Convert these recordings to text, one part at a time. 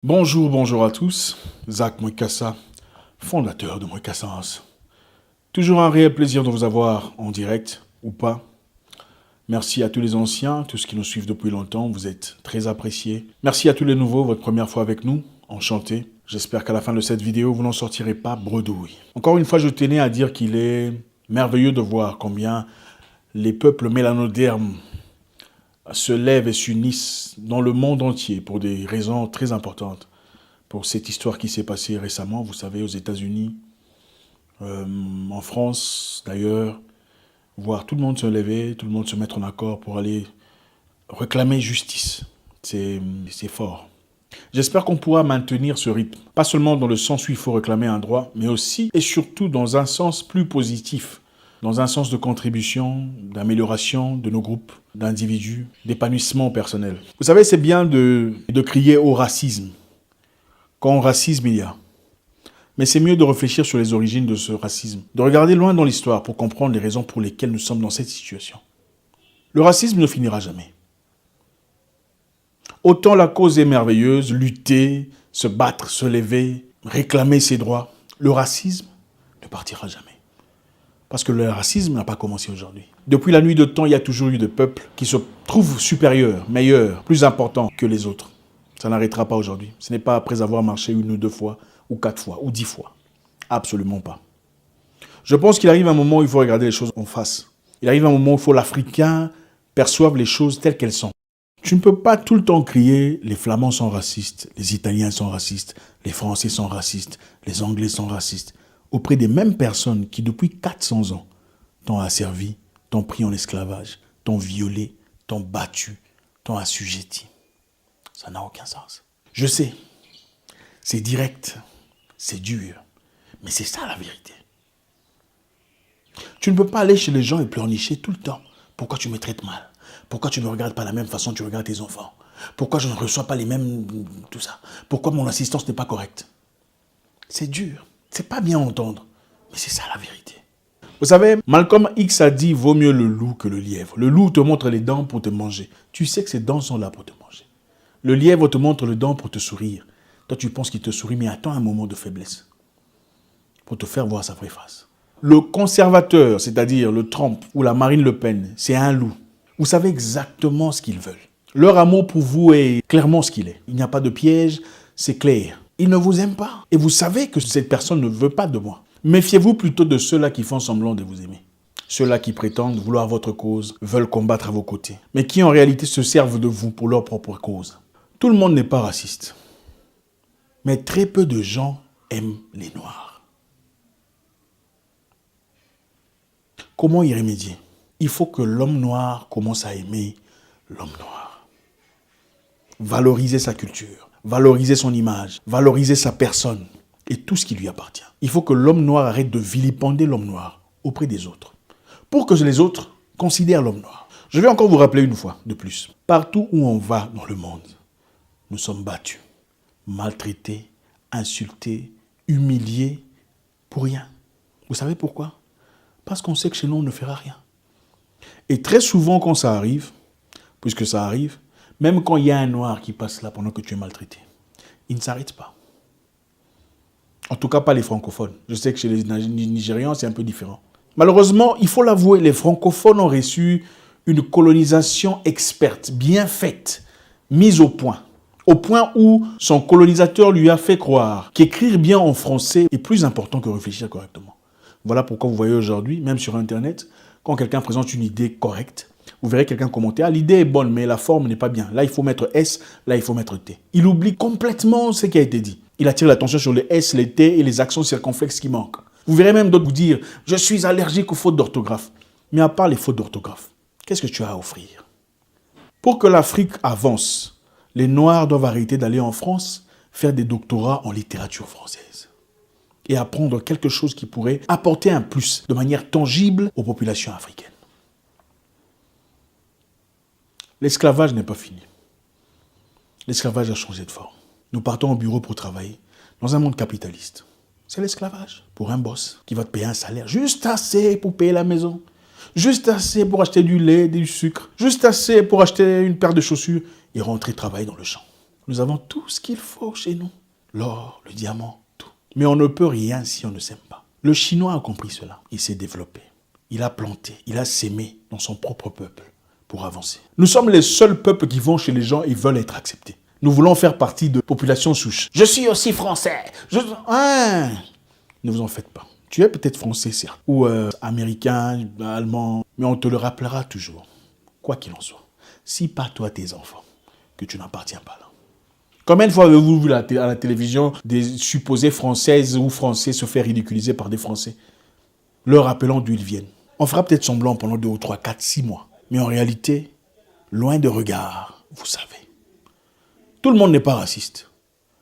Bonjour à tous. Zach Mwekassa, fondateur de Mwekassa. Toujours un réel plaisir de vous avoir en direct ou pas. Merci à tous les anciens, tous ceux qui nous suivent depuis longtemps, vous êtes très appréciés. Merci à tous les nouveaux, votre première fois avec nous, enchanté. J'espère qu'à la fin de cette vidéo, vous n'en sortirez pas bredouille. Encore une fois, je tenais à dire qu'il est merveilleux de voir combien les peuples mélanodermes se lèvent et s'unissent dans le monde entier pour des raisons très importantes. Pour cette histoire qui s'est passée récemment, vous savez, aux États-Unis, en France d'ailleurs, voir tout le monde se lever, tout le monde se mettre en accord pour aller réclamer justice. C'est fort. J'espère qu'on pourra maintenir ce rythme, pas seulement dans le sens où il faut réclamer un droit, mais aussi et surtout dans un sens plus positif, dans un sens de contribution, d'amélioration de nos groupes, d'individus, d'épanouissement personnel. Vous savez, c'est bien de crier au racisme, quand racisme il y a. Mais c'est mieux de réfléchir sur les origines de ce racisme, de regarder loin dans l'histoire pour comprendre les raisons pour lesquelles nous sommes dans cette situation. Le racisme ne finira jamais. Autant la cause est merveilleuse, lutter, se battre, se lever, réclamer ses droits, le racisme ne partira jamais. Parce que le racisme n'a pas commencé aujourd'hui. Depuis la nuit de temps, il y a toujours eu des peuples qui se trouvent supérieurs, meilleurs, plus importants que les autres. Ça n'arrêtera pas aujourd'hui. Ce n'est pas après avoir marché une ou deux fois, ou 4 fois, ou 10 fois. Absolument pas. Je pense qu'il arrive un moment où il faut regarder les choses en face. Il arrive un moment où il faut l'Africain perçoive les choses telles qu'elles sont. Tu ne peux pas tout le temps crier « les Flamands sont racistes, les Italiens sont racistes, les Français sont racistes, les Anglais sont racistes » auprès des mêmes personnes qui, depuis 400 ans, t'ont asservi, t'ont pris en esclavage, t'ont violé, t'ont battu, t'ont assujetti. Ça n'a aucun sens. Je sais, c'est direct, c'est dur, mais c'est ça la vérité. Tu ne peux pas aller chez les gens et pleurnicher tout le temps. Pourquoi tu me traites mal? Pourquoi tu ne me regardes pas de la même façon que tu regardes tes enfants? Pourquoi je ne reçois pas les mêmes... tout ça? Pourquoi mon assistance n'est pas correcte? C'est dur. C'est pas bien à entendre, mais c'est ça la vérité. Vous savez, Malcolm X a dit « vaut mieux le loup que le lièvre ». Le loup te montre les dents pour te manger. Tu sais que ces dents sont là pour te manger. Le lièvre te montre les dents pour te sourire. Toi, tu penses qu'il te sourit, mais attends un moment de faiblesse pour te faire voir sa vraie face. Le conservateur, c'est-à-dire le Trump ou la Marine Le Pen, c'est un loup. Vous savez exactement ce qu'ils veulent. Leur amour pour vous est clairement ce qu'il est. Il n'y a pas de piège, c'est clair. Ils ne vous aiment pas. Et vous savez que cette personne ne veut pas de moi. Méfiez-vous plutôt de ceux-là qui font semblant de vous aimer. Ceux-là qui prétendent vouloir votre cause, veulent combattre à vos côtés, mais qui en réalité se servent de vous pour leur propre cause. Tout le monde n'est pas raciste. Mais très peu de gens aiment les Noirs. Comment y remédier? Il faut que l'homme noir commence à aimer l'homme noir. Valoriser sa culture, valoriser son image, valoriser sa personne et tout ce qui lui appartient. Il faut que l'homme noir arrête de vilipender l'homme noir auprès des autres, pour que les autres considèrent l'homme noir. Je vais encore vous rappeler une fois de plus. Partout où on va dans le monde, nous sommes battus, maltraités, insultés, humiliés, pour rien. Vous savez pourquoi? Parce qu'on sait que chez nous, on ne fera rien. Et très souvent, quand ça arrive, puisque ça arrive, même quand il y a un noir qui passe là pendant que tu es maltraité, il ne s'arrête pas. En tout cas, pas les francophones. Je sais que chez les Nigérians, c'est un peu différent. Malheureusement, il faut l'avouer, les francophones ont reçu une colonisation experte, bien faite, mise au point où son colonisateur lui a fait croire qu'écrire bien en français est plus important que réfléchir correctement. Voilà pourquoi vous voyez aujourd'hui, même sur Internet, quand quelqu'un présente une idée correcte, vous verrez quelqu'un commenter « Ah, l'idée est bonne, mais la forme n'est pas bien. Là, il faut mettre S, là, il faut mettre T. » Il oublie complètement ce qui a été dit. Il attire l'attention sur les S, les T et les accents circonflexes qui manquent. Vous verrez même d'autres vous dire « Je suis allergique aux fautes d'orthographe. » Mais à part les fautes d'orthographe, qu'est-ce que tu as à offrir? Pour que l'Afrique avance, les Noirs doivent arrêter d'aller en France faire des doctorats en littérature française et apprendre quelque chose qui pourrait apporter un plus de manière tangible aux populations africaines. L'esclavage n'est pas fini. L'esclavage a changé de forme. Nous partons au bureau pour travailler dans un monde capitaliste. C'est l'esclavage. Pour un boss qui va te payer un salaire juste assez pour payer la maison, juste assez pour acheter du lait, du sucre, juste assez pour acheter une paire de chaussures et rentrer travailler dans le champ. Nous avons tout ce qu'il faut chez nous. L'or, le diamant, tout. Mais on ne peut rien si on ne s'aime pas. Le Chinois a compris cela. Il s'est développé. Il a planté, il a sémé dans son propre peuple pour avancer. Nous sommes les seuls peuples qui vont chez les gens et veulent être acceptés. Nous voulons faire partie de population souche. Je suis aussi français. Ne vous en faites pas. Tu es peut-être français, certes, ou américain, allemand, mais on te le rappellera toujours, quoi qu'il en soit. Si pas toi, tes enfants, que tu n'appartiens pas là. Combien de fois avez-vous vu à la télévision des supposées Françaises ou Français se faire ridiculiser par des Français, leur rappelant d'où ils viennent? On fera peut-être semblant pendant 2 ou 3, 4, 6 mois. Mais en réalité, loin de regard, vous savez. Tout le monde n'est pas raciste,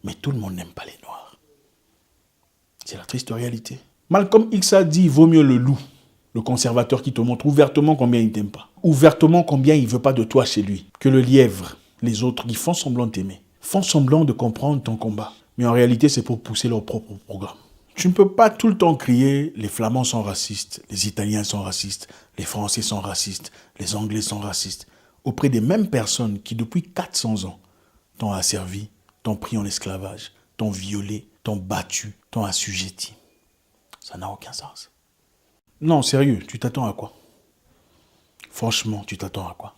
mais tout le monde n'aime pas les Noirs. C'est la triste réalité. Malcolm X a dit, vaut mieux le loup, le conservateur qui te montre ouvertement combien il ne t'aime pas, ouvertement combien il ne veut pas de toi chez lui, que le lièvre, les autres qui font semblant de t'aimer, font semblant de comprendre ton combat. Mais en réalité, c'est pour pousser leur propre programme. Tu ne peux pas tout le temps crier « les Flamands sont racistes, les Italiens sont racistes, les Français sont racistes, les Anglais sont racistes » auprès des mêmes personnes qui, depuis 400 ans, t'ont asservi, t'ont pris en esclavage, t'ont violé, t'ont battu, t'ont assujetti. Ça n'a aucun sens. Non, sérieux, tu t'attends à quoi? Franchement, tu t'attends à quoi?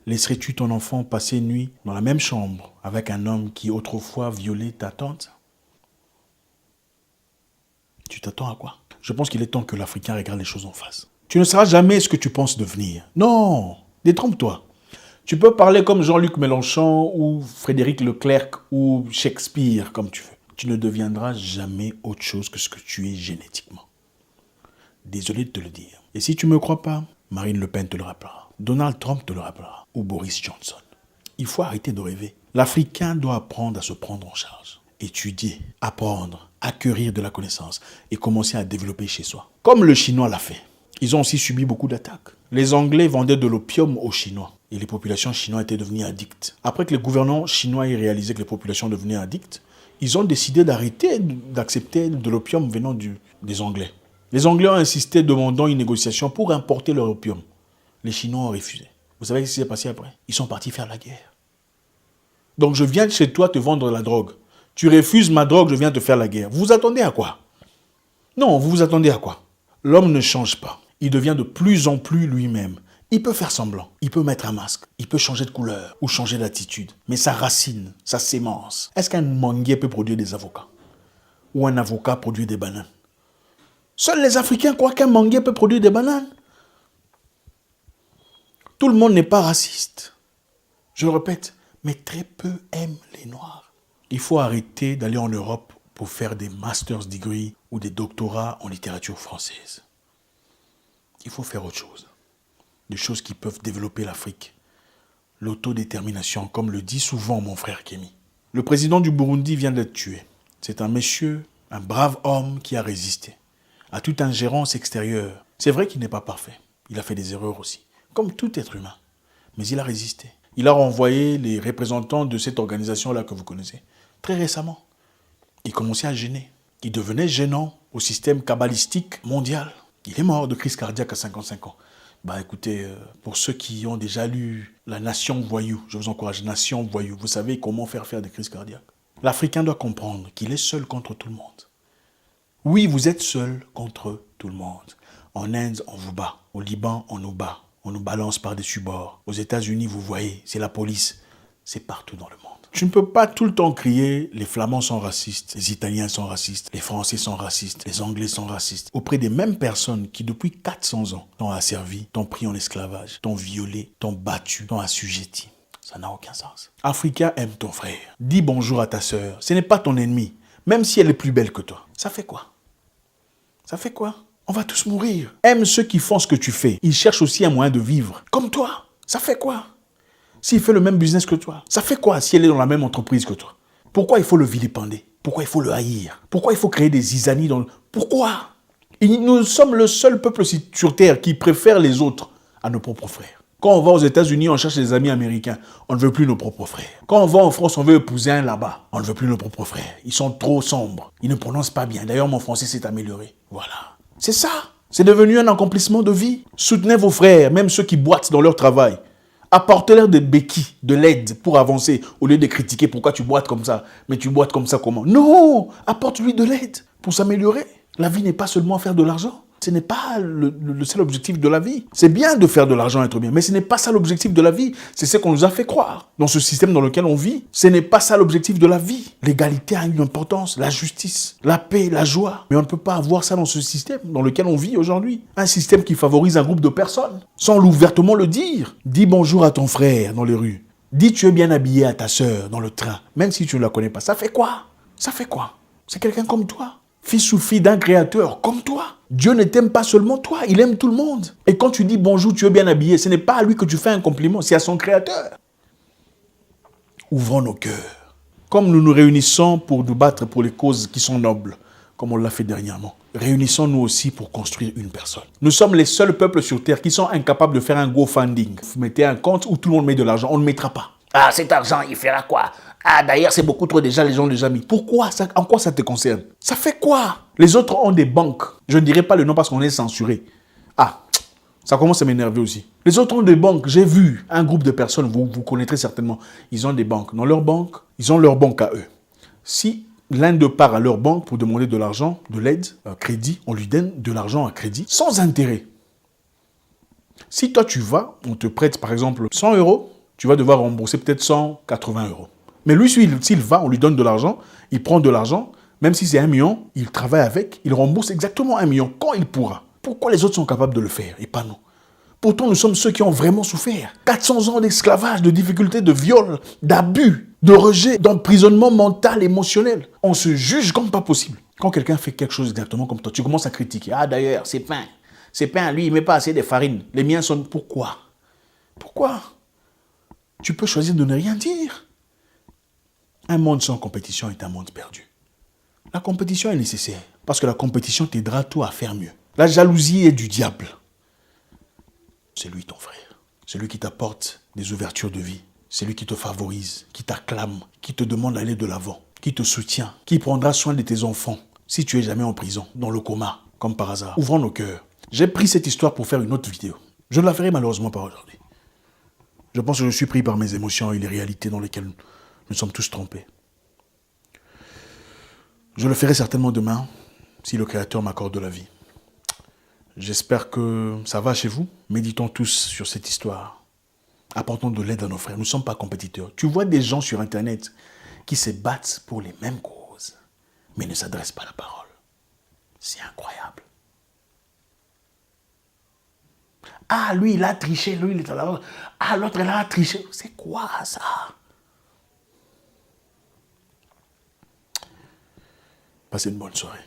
Laisserais-tu ton enfant passer une nuit dans la même chambre avec un homme qui autrefois violait ta tante? Tu t'attends à quoi? Je pense qu'il est temps que l'Africain regarde les choses en face. Tu ne seras jamais ce que tu penses devenir. Non, détrompe-toi. Tu peux parler comme Jean-Luc Mélenchon ou Frédéric Leclerc ou Shakespeare, comme tu veux. Tu ne deviendras jamais autre chose que ce que tu es génétiquement. Désolé de te le dire. Et si tu ne me crois pas, Marine Le Pen te le rappellera. Donald Trump te le rappellera. Ou Boris Johnson. Il faut arrêter de rêver. L'Africain doit apprendre à se prendre en charge. Étudier, apprendre, acquérir de la connaissance et commencer à développer chez soi. Comme le Chinois l'a fait. Ils ont aussi subi beaucoup d'attaques. Les Anglais vendaient de l'opium aux Chinois et les populations chinoises étaient devenues addictes. Après que les gouvernants chinois aient réalisé que les populations devenaient addictes, ils ont décidé d'arrêter d'accepter de l'opium venant des Anglais. Les Anglais ont insisté demandant une négociation pour importer leur opium. Les Chinois ont refusé. Vous savez ce qui s'est passé après? Ils sont partis faire la guerre. Donc je viens chez toi te vendre la drogue. Tu refuses ma drogue, je viens te faire la guerre. Vous vous attendez à quoi? Non, vous vous attendez à quoi? L'homme ne change pas. Il devient de plus en plus lui-même. Il peut faire semblant, il peut mettre un masque, il peut changer de couleur ou changer d'attitude. Mais sa racine, sa sémence, est-ce qu'un manguier peut produire des avocats? Ou un avocat produire des bananes? Seuls les Africains croient qu'un manguier peut produire des bananes. Tout le monde n'est pas raciste. Je le répète, mais très peu aiment les Noirs. Il faut arrêter d'aller en Europe pour faire des master's degree ou des doctorats en littérature française. Il faut faire autre chose. Des choses qui peuvent développer l'Afrique. L'autodétermination, comme le dit souvent mon frère Kémy. Le président du Burundi vient d'être tué. C'est un monsieur, un brave homme qui a résisté à toute ingérence extérieure. C'est vrai qu'il n'est pas parfait. Il a fait des erreurs aussi, comme tout être humain. Mais il a résisté. Il a renvoyé les représentants de cette organisation-là que vous connaissez. Très récemment, il commençait à gêner. Il devenait gênant au système kabbalistique mondial. Il est mort de crise cardiaque à 55 ans. Bah écoutez, pour ceux qui ont déjà lu La Nation Voyou, je vous encourage, Nation Voyou, vous savez comment faire des crises cardiaques. L'Africain doit comprendre qu'il est seul contre tout le monde. Oui, vous êtes seul contre tout le monde. En Inde, on vous bat. Au Liban, on nous bat. On nous balance par-dessus bord. Aux États-Unis, vous voyez, c'est la police. C'est partout dans le monde. Tu ne peux pas tout le temps crier « les Flamands sont racistes, les Italiens sont racistes, les Français sont racistes, les Anglais sont racistes » auprès des mêmes personnes qui, depuis 400 ans, t'ont asservi, t'ont pris en esclavage, t'ont violé, t'ont battu, t'ont assujetti. Ça n'a aucun sens. Africain, aime ton frère. Dis bonjour à ta sœur. Ce n'est pas ton ennemi, même si elle est plus belle que toi. Ça fait quoi? Ça fait quoi? On va tous mourir. Aime ceux qui font ce que tu fais. Ils cherchent aussi un moyen de vivre. Comme toi. Ça fait quoi? S'il fait le même business que toi, ça fait quoi si elle est dans la même entreprise que toi? Pourquoi il faut le vilipender? Pourquoi il faut le haïr? Pourquoi il faut créer des zizanies dans le... Pourquoi? Nous sommes le seul peuple sur Terre qui préfère les autres à nos propres frères. Quand on va aux États-Unis, on cherche des amis américains. On ne veut plus nos propres frères. Quand on va en France, on veut épouser un là-bas. On ne veut plus nos propres frères. Ils sont trop sombres. Ils ne prononcent pas bien. D'ailleurs, mon français s'est amélioré. Voilà. C'est ça. C'est devenu un accomplissement de vie. Soutenez vos frères, même ceux qui boitent dans leur travail. Apporte-leur des béquilles, de l'aide pour avancer, au lieu de critiquer pourquoi tu boites comme ça. Mais tu boites comme ça comment? Non, apporte-lui de l'aide pour s'améliorer. La vie n'est pas seulement faire de l'argent. Ce n'est pas le seul objectif de la vie. C'est bien de faire de l'argent, être bien, mais ce n'est pas ça l'objectif de la vie. C'est ce qu'on nous a fait croire. Dans ce système dans lequel on vit, ce n'est pas ça l'objectif de la vie. L'égalité a une importance, la justice, la paix, la joie. Mais on ne peut pas avoir ça dans ce système dans lequel on vit aujourd'hui. Un système qui favorise un groupe de personnes, sans ouvertement le dire. Dis bonjour à ton frère dans les rues. Dis tu es bien habillé à ta sœur dans le train, même si tu ne la connais pas. Ça fait quoi? Ça fait quoi? C'est quelqu'un comme toi. Fils ou fille d'un créateur comme toi. Dieu ne t'aime pas seulement toi, il aime tout le monde. Et quand tu dis bonjour, tu es bien habillé, ce n'est pas à lui que tu fais un compliment, c'est à son créateur. Ouvrons nos cœurs. Comme nous nous réunissons pour nous battre pour les causes qui sont nobles, comme on l'a fait dernièrement, réunissons-nous aussi pour construire une personne. Nous sommes les seuls peuples sur terre qui sont incapables de faire un GoFunding. Vous mettez un compte où tout le monde met de l'argent, on ne mettra pas. Ah, cet argent, il fera quoi? Ah, d'ailleurs, c'est beaucoup trop déjà, les gens ont déjà mis. Pourquoi? En quoi ça te concerne? Ça fait quoi? Les autres ont des banques. Je ne dirai pas le nom parce qu'on est censuré. Ah, ça commence à m'énerver aussi. Les autres ont des banques. J'ai vu un groupe de personnes, vous connaîtrez certainement. Ils ont des banques. Dans leur banque, ils ont leur banque à eux. Si l'un d'eux part à leur banque pour demander de l'argent, de l'aide, un crédit, on lui donne de l'argent à crédit, sans intérêt. Si toi tu vas, on te prête par exemple 100 euros, tu vas devoir rembourser peut-être 180 euros. Mais lui, s'il va, on lui donne de l'argent, il prend de l'argent, même si c'est 1 million, il travaille avec, il rembourse exactement 1 million quand il pourra. Pourquoi les autres sont capables de le faire et pas nous? Pourtant, nous sommes ceux qui ont vraiment souffert. 400 ans d'esclavage, de difficultés, de viol, d'abus, de rejet, d'emprisonnement mental, émotionnel. On se juge comme pas possible. Quand quelqu'un fait quelque chose exactement comme toi, tu commences à critiquer. Ah d'ailleurs, c'est pain, lui, il met pas assez de farine. Les miens sont... Pourquoi? Pourquoi? Tu peux choisir de ne rien dire. Un monde sans compétition est un monde perdu. La compétition est nécessaire parce que la compétition t'aidera toi à faire mieux. La jalousie est du diable. C'est lui ton frère. C'est lui qui t'apporte des ouvertures de vie. C'est lui qui te favorise, qui t'acclame, qui te demande d'aller de l'avant, qui te soutient, qui prendra soin de tes enfants si tu es jamais en prison, dans le coma, comme par hasard. Ouvrons nos cœurs. J'ai pris cette histoire pour faire une autre vidéo. Je ne la ferai malheureusement pas aujourd'hui. Je pense que je suis pris par mes émotions et les réalités dans lesquelles nous sommes tous trompés. Je le ferai certainement demain, si le Créateur m'accorde de la vie. J'espère que ça va chez vous. Méditons tous sur cette histoire. Apportons de l'aide à nos frères. Nous ne sommes pas compétiteurs. Tu vois des gens sur Internet qui se battent pour les mêmes causes, mais ne s'adressent pas la parole. C'est incroyable. Ah, lui, il a triché. Lui, il est là. Ah, l'autre, il a triché. C'est quoi ça? Passez une bonne soirée.